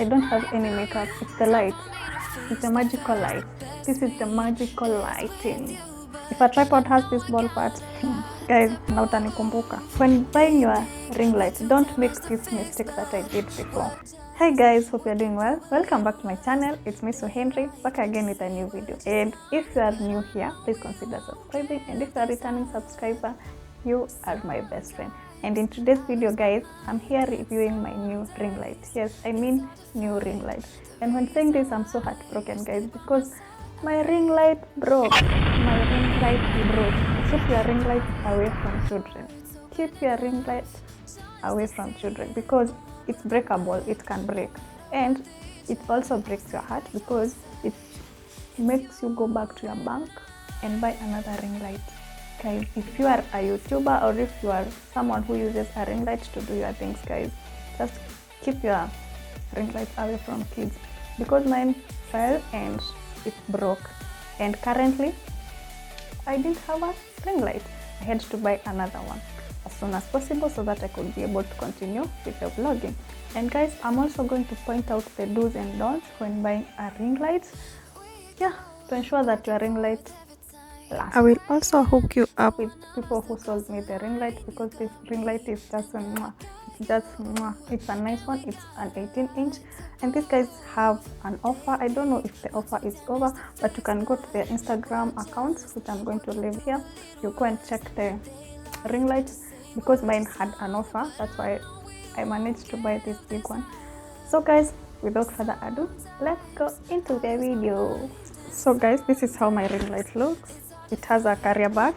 I don't have any makeup. It's the light. It's a magical light. This is the magical lighting. If a tripod has this ball part, guys, na utanikumbuka. When buying your ring light, don't make this mistake that I did before. Hi guys, hope you're doing well. Welcome back to my channel. It's me, Henry, back again with a new video. And if you are new here, please consider subscribing. And if you are a returning subscriber, you are my best friend. And in today's video, guys, I'm here reviewing my new ring light. Yes, I mean new ring light. And when saying this, I'm so heartbroken, guys, because my ring light broke. My ring light broke. Keep your ring light away from children. Keep your ring light away from children because it's breakable. It can break. And it also breaks your heart because it makes you go back to your bank and buy another ring light. Guys, if you are a YouTuber or if you are someone who uses a ring light to do your things, guys, just keep your ring light away from kids because mine fell and it broke. And currently, I didn't have a ring light. I had to buy another one as soon as possible so that I could be able to continue with the vlogging. And guys, I'm also going to point out the do's and don'ts when buying a ring light. Yeah, to ensure that your ring light lasts. I will also hook you up with people who sold me the ring light because this ring light is just it's a nice one. It's an 18-inch, and these guys have an offer. I don't know if the offer is over, but you can go to their Instagram accounts, which I'm going to leave here. You go and check the ring lights because mine had an offer. That's why I managed to buy this big one. So guys, without further ado, let's go into the video. So guys, this is how my ring light looks. It has a carrier bag,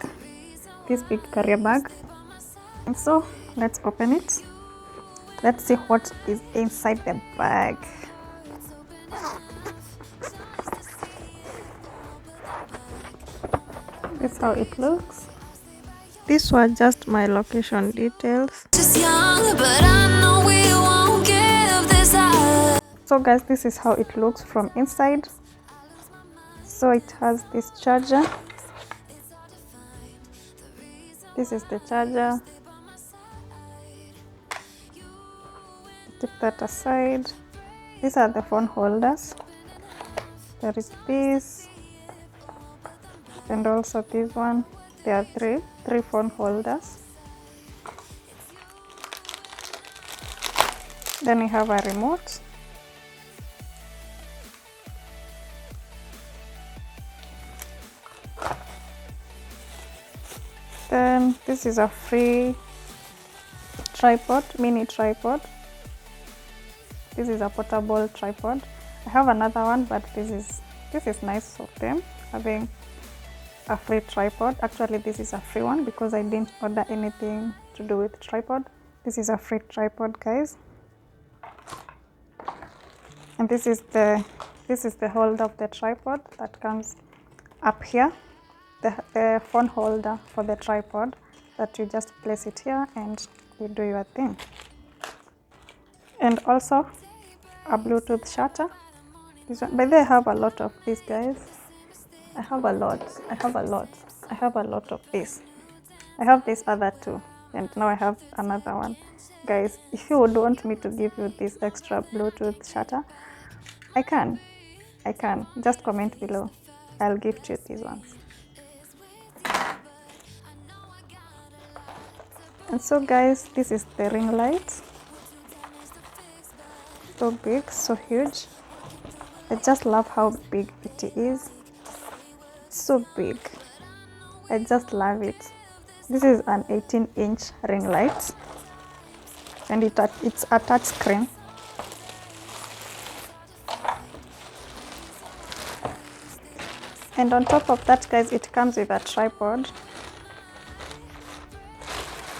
this big carrier bag. And so let's open it. Let's see what is inside the bag. This is how it looks. These were just my location details. Just young, but I know we won't give this up. So guys, this is how it looks from inside. So it has this charger. This is the charger. Keep that aside. These are the phone holders. There is this and also this one. There are three phone holders. Then we have a remote. Then this is a free tripod, mini tripod. This is a portable tripod. I have another one, but this is nice of them having a free tripod. Actually, this is a free one because I didn't order anything to do with tripod. This is a free tripod, guys. And this is the holder of the tripod that comes up here. The phone holder for the tripod that you just place it here and you do your thing. And also a Bluetooth shutter. This one, but they have a lot of these, guys. I have a lot of this. I have this other two, and now I have another one. Guys, if you would want me to give you this extra Bluetooth shutter, I can. Just comment below. I'll gift you these ones. And so guys, this is the ring light. So big, so huge. I just love how big it is. It's so big. I just love it. This is an 18-inch ring light. And it's a touch screen. And on top of that, guys, it comes with a tripod.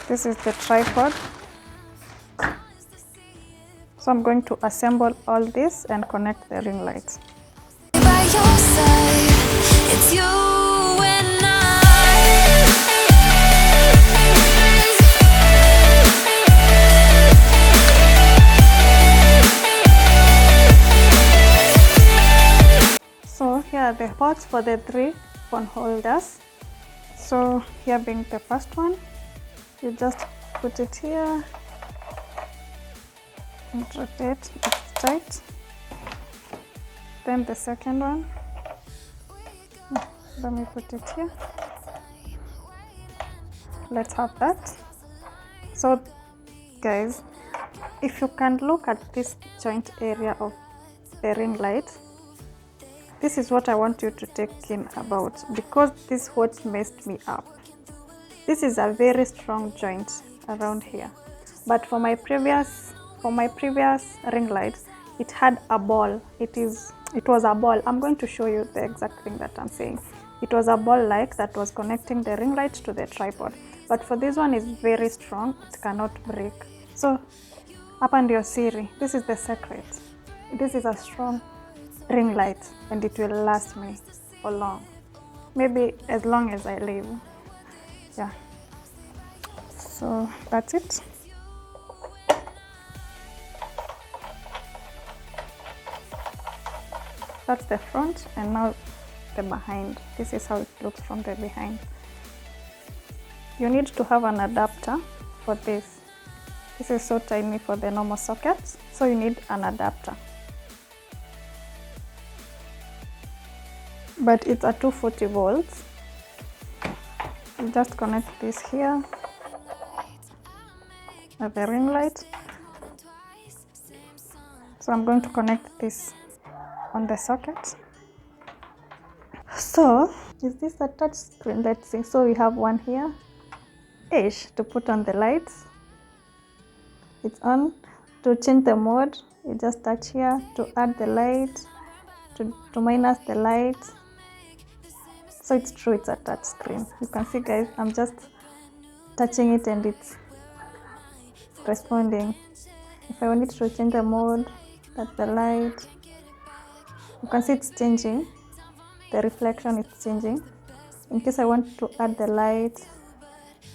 This is the tripod. So I'm going to assemble all this and connect the ring lights. By your side, it's you and I. So here are the ports for the three phone holders. So here being the first one, you just put it here and rotate. It's side, then the second one. Let me put it here. Let's have that. So guys, if you can look at this joint area of the ring light, this is what I want you to take in about, because this is what messed me up. This is a very strong joint around here, but for my previous ring light, it had a ball. It was a ball. I'm going to show you the exact thing that I'm saying. It was a ball like that was connecting the ring light to the tripod, but for this one is very strong, it cannot break. So hapa ndio siri. This is the secret. This is a strong ring light and it will last me for long, maybe as long as I live. Yeah, so that's it. That's the front, and now the behind. This is how it looks from the behind. You need to have an adapter for this. This is so tiny for the normal sockets, so you need an adapter. But it's a 240 volts. You just connect this here at the ring light. So I'm going to connect this on the socket. So is this a touch screen? Let's see. So we have one here ish to put on the lights. It's on. To change the mode, you just touch here. To add the light, to minus the light. So it's true, it's a touch screen. You can see guys, I'm just touching it and it's responding. If I wanted to change the mode, that's the light. You can see it's changing. The reflection is changing. In case I want to add the light,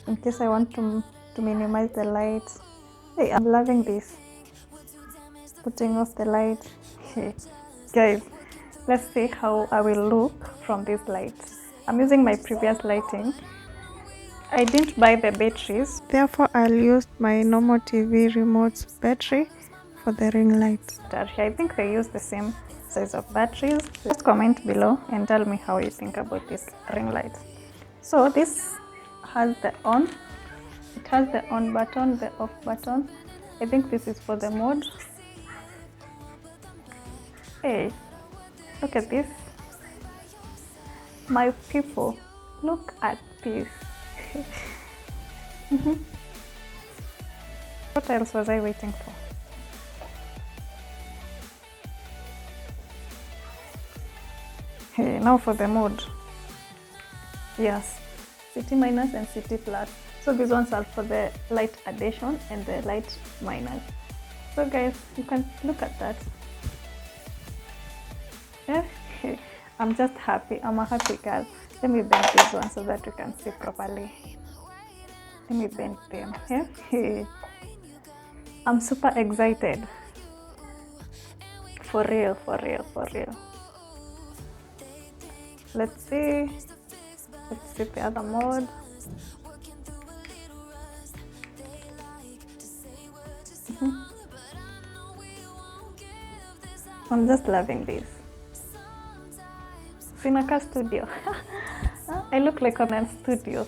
in case I want to minimize the light. Hey, I'm loving this. Putting off the light. Hey, guys, let's see how I will look from this light. I'm using my previous lighting. I didn't buy the batteries, therefore I'll use my normal TV remote's battery for the ring light. I think they use the same size of batteries. Just comment below and tell me how you think about this ring light. So this has the on. It has the on button, the off button. I think this is for the mode. Hey, look at this. My people, look at this. What else was I waiting for? Hey, now for the mode. Yes, CT minus and CT plus. So these ones are for the light addition and the light minus. So guys, you can look at that. Yeah. I'm just happy. I'm a happy girl. Let me bend this one so that you can see properly. Let me bend them. Yeah. I'm super excited. For real, for real, for real. Let's see. Let's see the other mode. I'm just loving this. Sinaka studio. I look like I'm in a studio.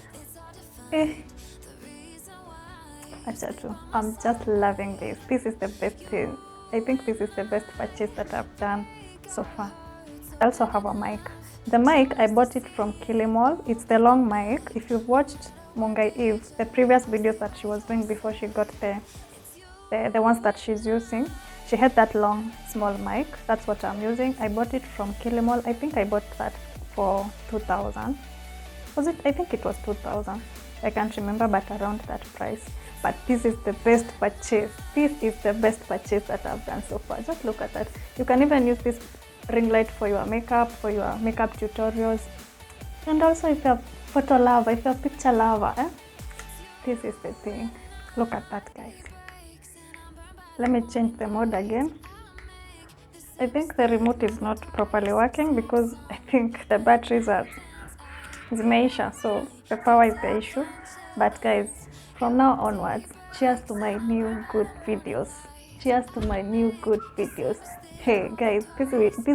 I'm just loving this. This is the best thing. I think this is the best purchase that I've done so far. I also have a mic. The mic, I bought it from Kilimall. It's the long mic. If you've watched Mungai Eve, the previous videos that she was doing before she got the ones that she's using, she had that long, small mic. That's what I'm using. I bought it from Kilimall. I think I bought that for 2,000. Was it? I think it was 2,000. I can't remember, but around that price. But this is the best purchase. This is the best purchase that I've done so far. Just look at that. You can even use this ring light for your makeup tutorials. And also if you're photo lover, if you're picture lover, this is the thing. Look at that, guys. Let me change the mode again. I think the remote is not properly working because I think the batteries are zimeisha, so the power is the issue. But guys, from now onwards, cheers to my new good videos. cheers to my new good videos. Hey guys, this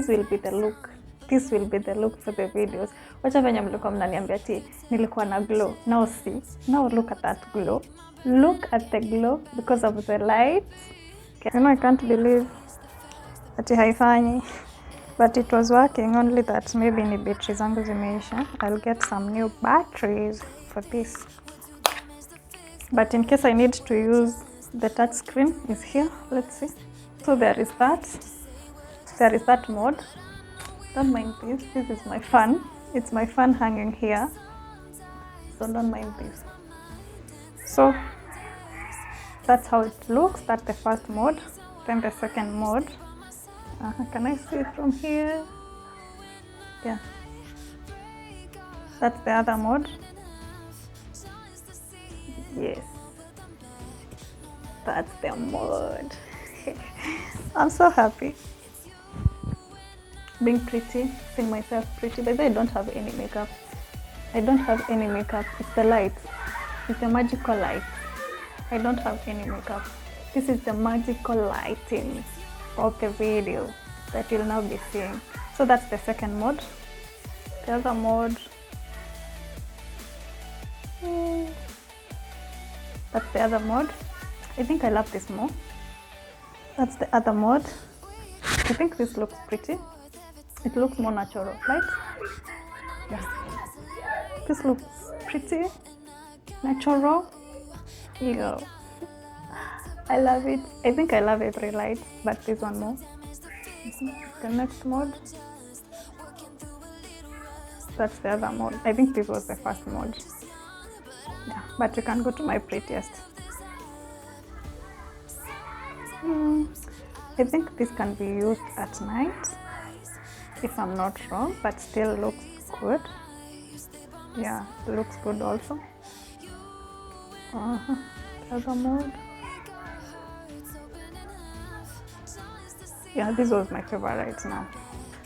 will be the look. This will be the look for the videos. Wacha venye mlikuwa mnaniambia ati nilikuwa na glow. Now see. Now look at that glow. Look at the glow because of the lights. Okay. You know, I can't believe ati haifanyi. But it was working, only that maybe ni battery zangu zimeisha. I'll get some new batteries for this. But in case I need to use the touch screen is here. Let's see. So there is that mode. Don't mind this. This is my fan. It's my fan hanging here. So don't mind this. So that's how it looks. That's the first mode. Then the second mode. Can I see it from here? Yeah. That's the other mode. Yes. That's the mode. I'm so happy. Being pretty, seeing myself pretty. But I don't have any makeup. I don't have any makeup. It's the light. It's the magical light. I don't have any makeup. This is the magical lighting of the video that you'll now be seeing. So that's the second mode. The other mode. That's the other mode. I think I love this more. That's the other mode. I think this looks pretty. It looks more natural, right? Yeah. This looks pretty, natural. Yeah. I love it. I think I love every light, but this one more. The next mode. That's the other mode. I think this was the first mode. Yeah, but you can go to my prettiest. I think this can be used at night, if I'm not wrong, but still looks good. Yeah, looks good also. Other mode. Yeah, this was my favorite right now.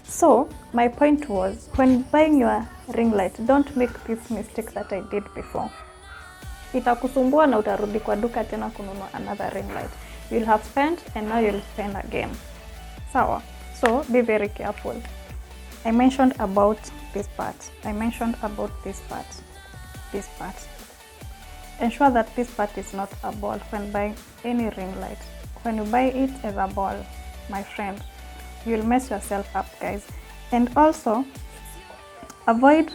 So my point was, when buying your ring light, don't make this mistake that I did before. Itakusumbua na utarudi kwa duka tena kununua another ring light. You'll have spent and now you'll spend again. Sawa. So be very careful. I mentioned about this part. I mentioned about this part. This part. Ensure that this part is not a ball when buying any ring light. When you buy it as a ball, my friend, you'll mess yourself up, guys. And also avoid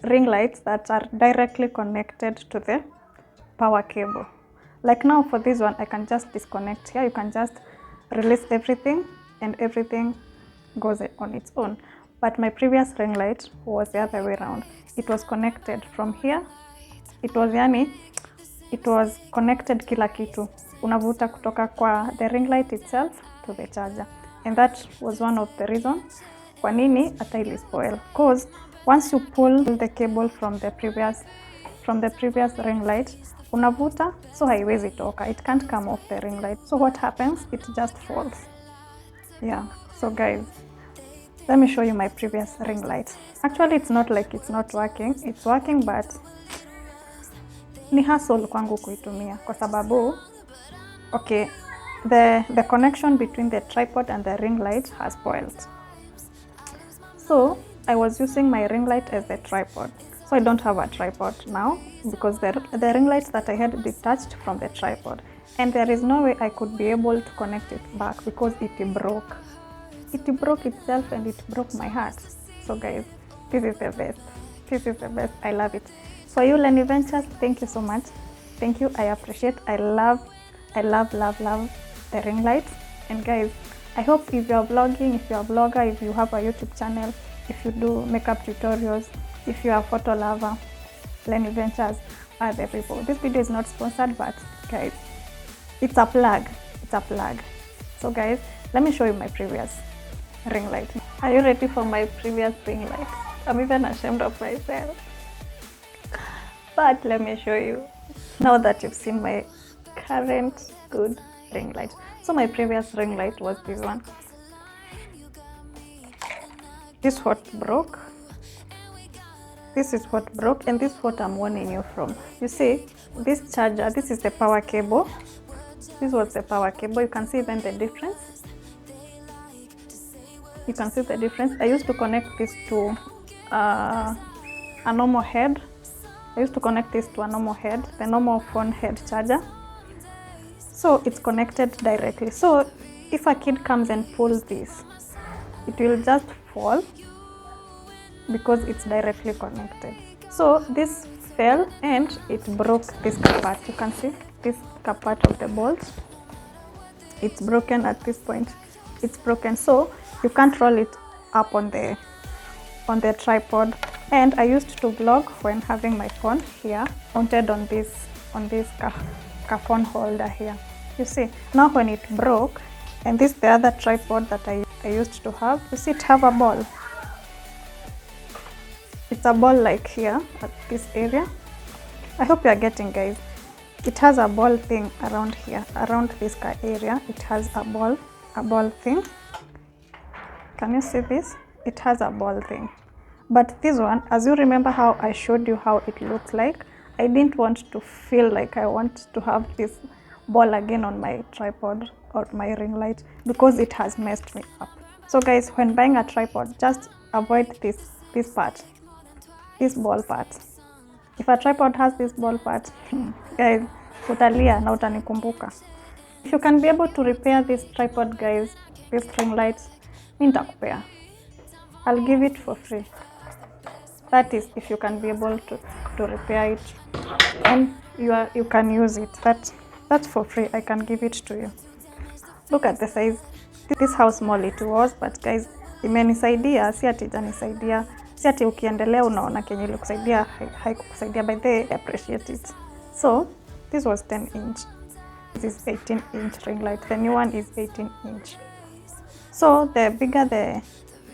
ring lights that are directly connected to the power cable. Like now for this one, I can just disconnect here. You can just release everything and everything goes on its own. But my previous ring light was the other way around. It was connected from here. It was connected kila kitu. Unavuta kutoka kwa the ring light itself to the charger. And that was one of the reasons kwa nini hata ili spoil. Because once you pull the cable from the previous ring light, unavuta, so haiwezi toka. It can't come off the ring light. So what happens? It just falls. Yeah. So guys, let me show you my previous ring light. Actually, it's not like it's not working. It's working, but ni hassle kwangu kuitumia kwa sababu okay, the connection between the tripod and the ring light has spoiled. So I was using my ring light as a tripod. So I don't have a tripod now because the ring light that I had detached from the tripod, and there is no way I could be able to connect it back because it broke. It broke itself and it broke my heart. So guys, this is the best. This is the best. I love it. For you Lenny Ventures, thank you so much. Thank you. I appreciate. I love the ring lights. And guys, I hope if you're vlogging, if you're a blogger, if you have a YouTube channel, if you do makeup tutorials, if you are a photo lover, Lenny Ventures are the people. This video is not sponsored, but guys, it's a plug. It's a plug. So guys, let me show you my previous ring light. Are you ready for my previous ring light? I'm even ashamed of myself. But let me show you now that you've seen my current good ring light. So my previous ring light was this one. This is what broke. This is what broke, and this is what I'm warning you from. You see, this charger, this is the power cable. This was the power cable. You can see even the difference. You can see the difference. I used to connect this to a normal head. I used to connect this to a normal head, the normal phone head charger. So it's connected directly. So if a kid comes and pulls this, it will just fall because it's directly connected. So this fell and it broke this part. You can see this part of the bolt. It's broken at this point. It's broken, so you can't roll it up on the tripod. And I used to vlog when having my phone here mounted on this phone holder here. You see, now when it broke, and this the other tripod that I used to have, you see it have a ball. It's a ball like here at this area. I hope you are getting, guys. It has a ball thing around here, around this area. It has a ball thing. Can you see this? It has a ball thing. But this one, as you remember how I showed you how it looks like, I didn't want to feel like I want to have this ball again on my tripod or my ring light because it has messed me up. So guys, when buying a tripod, just avoid this part, this ball part. If a tripod has this ball part, guys, utalia na utanikumbuka. If you can be able to repair this tripod, guys, this ring light, nitakupea. I'll give it for free. That is, if you can be able to repair it and you can use it. That's for free. I can give it to you. Look at the size. This how small it was, but guys, imenisaidia, si ati janisaidia. Si ati ukiendelea unaona kenye ilikusaidia haikukusaidia, by the way, I appreciate it. So, this was 10 inch. This is 18 inch ring light. The new one is 18 inch. So, the bigger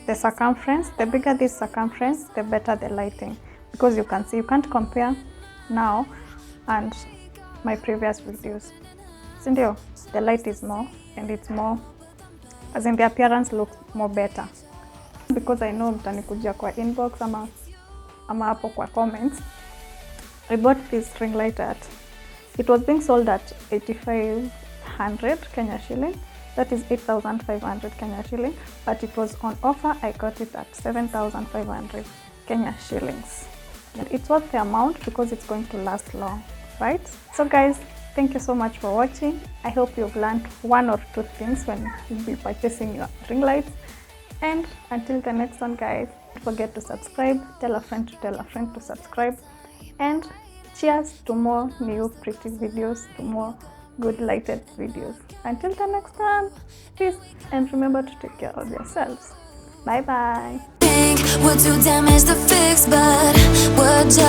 the circumference, the bigger this circumference, the better the lighting. Because you can see, you can't compare now and my previous videos. Sindio, the light is more and it's more, as in the appearance looks more better. Because I know mtanikujia kwa inbox ama hapo kwa comments. I bought this ring light it was being sold at 8,500 Kenya shilling. That is 8,500 Kenya shilling. But it was on offer. I got it at 7,500 Kenya shillings. And it's worth the amount because it's going to last long, right? So guys, thank you so much for watching. I hope you've learned one or two things when you'll be purchasing your ring lights. And until the next one, guys, don't forget to subscribe. Tell a friend to subscribe. And cheers to more new pretty videos, to more good lighted videos. Until the next time, peace, and remember to take care of yourselves. Bye bye. We're too damaged to fix, but we're just